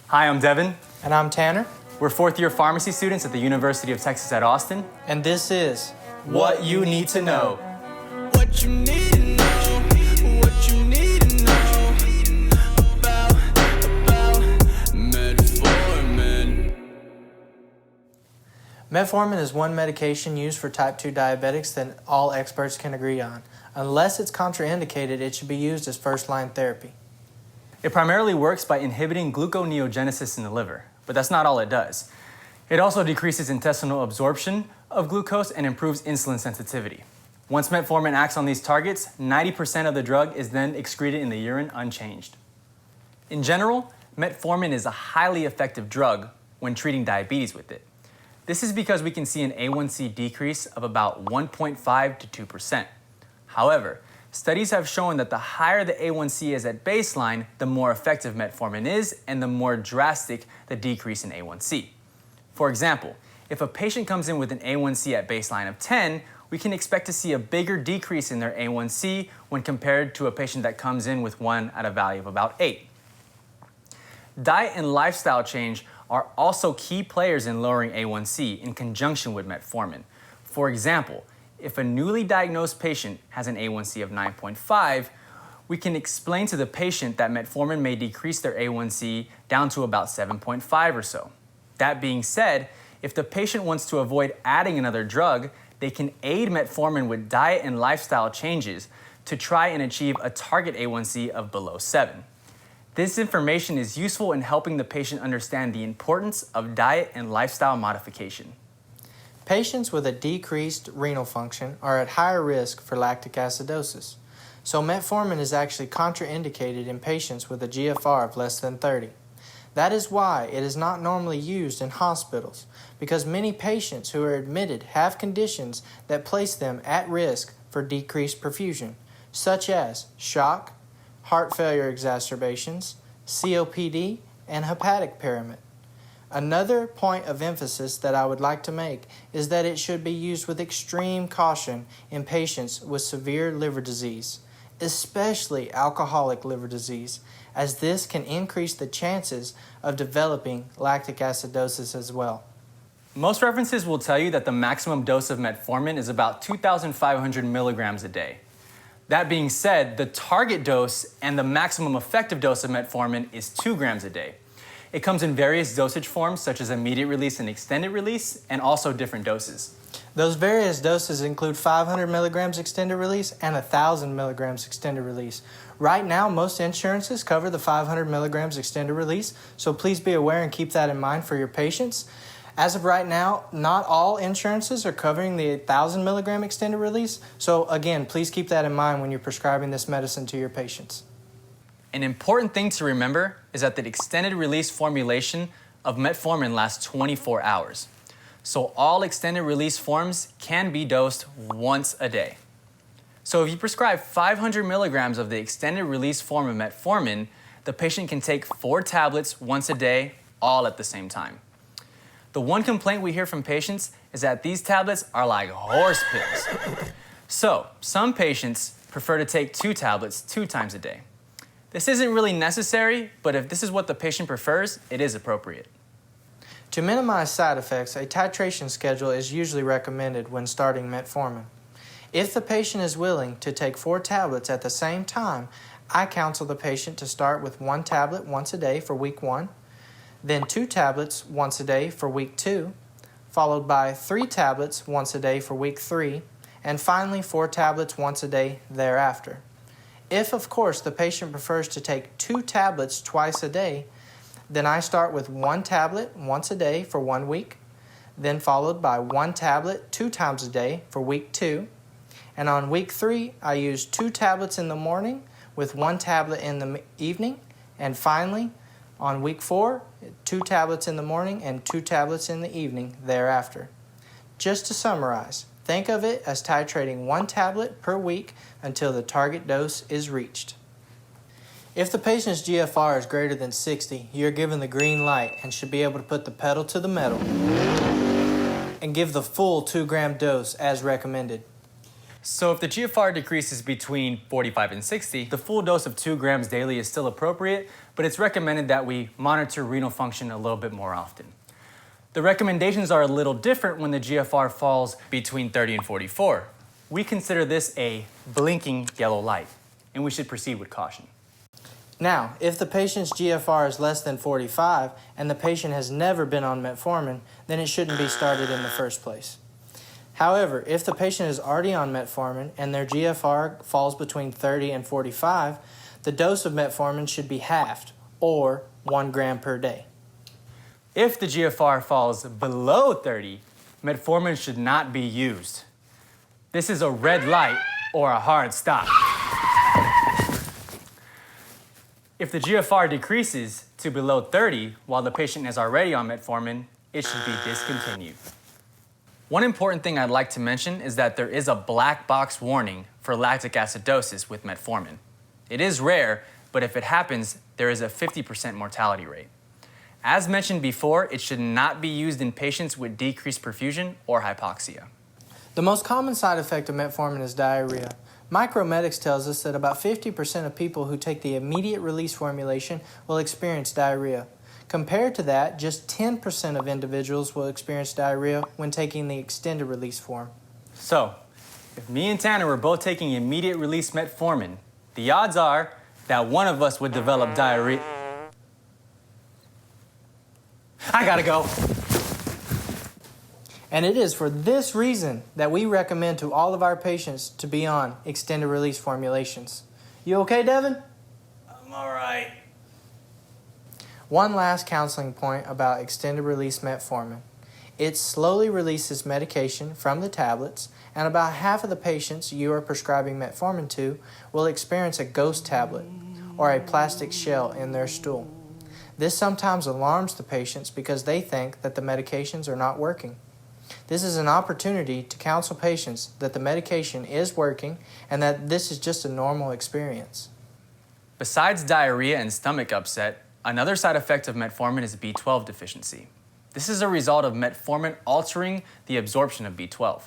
Hi, I'm Devin. And I'm Tanner. We're fourth-year pharmacy students at the University of Texas at Austin. And this is What You Need to Know. What you need to know, what you need to know about Metformin. Metformin is one medication used for type 2 diabetics that all experts can agree on. Unless it's contraindicated, it should be used as first-line therapy. It primarily works by inhibiting gluconeogenesis in the liver, but that's not all it does. It also decreases intestinal absorption of glucose and improves insulin sensitivity. Once metformin acts on these targets, 90% of the drug is then excreted in the urine unchanged. In general, metformin is a highly effective drug when treating diabetes with it. This is because we can see an A1C decrease of about 1.5 to 2%. However, studies have shown that the higher the A1C is at baseline, the more effective metformin is and the more drastic the decrease in A1C. For example, if a patient comes in with an A1C at baseline of 10, we can expect to see a bigger decrease in their A1C when compared to a patient that comes in with one at a value of about 8. Diet and lifestyle change are also key players in lowering A1C in conjunction with metformin. For example, if a newly diagnosed patient has an A1C of 9.5, we can explain to the patient that metformin may decrease their A1C down to about 7.5 or so. That being said, if the patient wants to avoid adding another drug, they can aid metformin with diet and lifestyle changes to try and achieve a target A1C of below 7. This information is useful in helping the patient understand the importance of diet and lifestyle modification. Patients with a decreased renal function are at higher risk for lactic acidosis, so metformin is actually contraindicated in patients with a GFR of less than 30. That is why it is not normally used in hospitals, because many patients who are admitted have conditions that place them at risk for decreased perfusion, such as shock, heart failure exacerbations, COPD, and hepatic impairment. Another point of emphasis that I would like to make is that it should be used with extreme caution in patients with severe liver disease, especially alcoholic liver disease, as this can increase the chances of developing lactic acidosis as well. Most references will tell you that the maximum dose of metformin is about 2,500 milligrams a day. That being said, the target dose and the maximum effective dose of metformin is 2 grams a day. It comes in various dosage forms such as immediate release and extended release, and also different doses. Those various doses include 500 milligrams extended release and 1,000 milligrams extended release. Right now, most insurances cover the 500 milligrams extended release, so please be aware and keep that in mind for your patients. As of right now, not all insurances are covering the 1,000 milligram extended release, so again, please keep that in mind when you're prescribing this medicine to your patients. An important thing to remember is that the extended release formulation of metformin lasts 24 hours. So all extended release forms can be dosed once a day. So if you prescribe 500 milligrams of the extended release form of metformin, the patient can take 4 tablets once a day, all at the same time. The one complaint we hear from patients is that these tablets are like horse pills. So some patients prefer to take 2 tablets 2 times a day. This isn't really necessary, but if this is what the patient prefers, it is appropriate. To minimize side effects, a titration schedule is usually recommended when starting metformin. If the patient is willing to take 4 tablets at the same time, I counsel the patient to start with 1 tablet once a day for week 1, then 2 tablets once a day for week 2, followed by 3 tablets once a day for week 3, and finally 4 tablets once a day thereafter. If, of course, the patient prefers to take 2 tablets twice a day, then I start with 1 tablet once a day for 1 week, then followed by 1 tablet 2 times a day for week 2, and on week 3, I use 2 tablets in the morning with 1 tablet in the evening, and finally, on week 4, 2 tablets in the morning and 2 tablets in the evening thereafter. Just to summarize, think of it as titrating 1 tablet per week until the target dose is reached. If the patient's GFR is greater than 60, you're given the green light and should be able to put the pedal to the metal and give the full 2-gram dose as recommended. So if the GFR decreases between 45 and 60, the full dose of 2 grams daily is still appropriate, but it's recommended that we monitor renal function a little bit more often. The recommendations are a little different when the GFR falls between 30 and 44. We consider this a blinking yellow light, and we should proceed with caution. Now, if the patient's GFR is less than 45 and the patient has never been on metformin, then it shouldn't be started in the first place. However, if the patient is already on metformin and their GFR falls between 30 and 45, the dose of metformin should be halved, or 1 gram per day. If the GFR falls below 30, metformin should not be used. This is a red light or a hard stop. If the GFR decreases to below 30 while the patient is already on metformin, it should be discontinued. One important thing I'd like to mention is that there is a black box warning for lactic acidosis with metformin. It is rare, but if it happens, there is a 50% mortality rate. As mentioned before, it should not be used in patients with decreased perfusion or hypoxia. The most common side effect of metformin is diarrhea. Micromedics tells us that about 50% of people who take the immediate release formulation will experience diarrhea. Compared to that, just 10% of individuals will experience diarrhea when taking the extended release form. So, if me and Tanner were both taking immediate release metformin, the odds are that one of us would develop diarrhea. I gotta go. And it is for this reason that we recommend to all of our patients to be on extended release formulations. You okay, Devin? I'm all right. One last counseling point about extended release metformin. It slowly releases medication from the tablets, and about half of the patients you are prescribing metformin to will experience a ghost tablet or a plastic shell in their stool. This sometimes alarms the patients because they think that the medications are not working. This is an opportunity to counsel patients that the medication is working and that this is just a normal experience. Besides diarrhea and stomach upset, another side effect of metformin is B12 deficiency. This is a result of metformin altering the absorption of B12.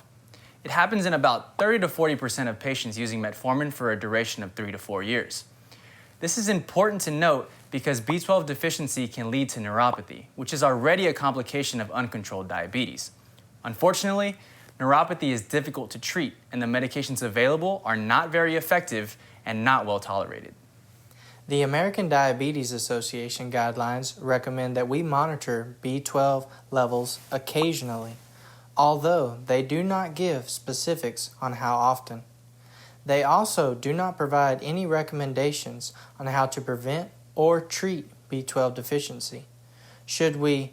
It happens in about 30 to 40% of patients using metformin for a duration of 3 to 4 years. This is important to note because B12 deficiency can lead to neuropathy, which is already a complication of uncontrolled diabetes. Unfortunately, neuropathy is difficult to treat, and the medications available are not very effective and not well tolerated. The American Diabetes Association guidelines recommend that we monitor B12 levels occasionally, although they do not give specifics on how often. They also do not provide any recommendations on how to prevent or treat B12 deficiency. Should we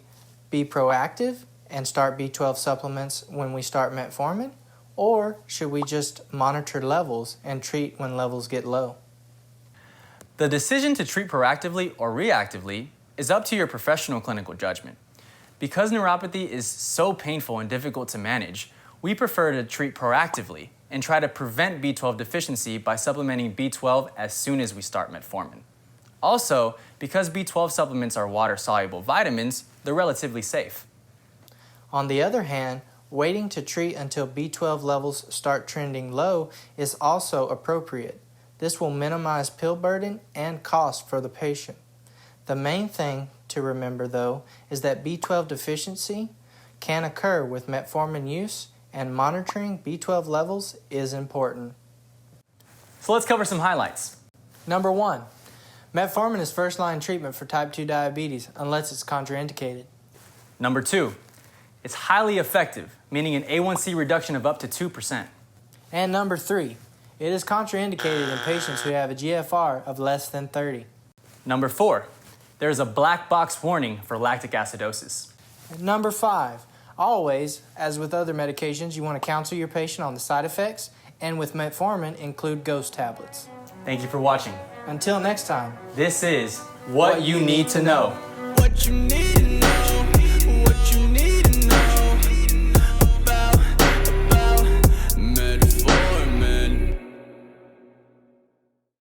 be proactive and start B12 supplements when we start metformin, or should we just monitor levels and treat when levels get low? The decision to treat proactively or reactively is up to your professional clinical judgment. Because neuropathy is so painful and difficult to manage, we prefer to treat proactively and try to prevent B12 deficiency by supplementing B12 as soon as we start metformin. Also, because B12 supplements are water-soluble vitamins, they're relatively safe. On the other hand, waiting to treat until B12 levels start trending low is also appropriate. This will minimize pill burden and cost for the patient. The main thing to remember, though, is that B12 deficiency can occur with metformin use, and monitoring B12 levels is important. So let's cover some highlights. Number 1, metformin is first-line treatment for type 2 diabetes unless it's contraindicated. Number 2, it's highly effective, meaning an A1C reduction of up to 2%. And number 3, it is contraindicated in patients who have a GFR of less than 30. Number 4, there's a black box warning for lactic acidosis. And number 5, always, as with other medications, you want to counsel your patient on the side effects, and with metformin, include ghost tablets. Thank you for watching. Until next time. This is What You Need to Know. What you need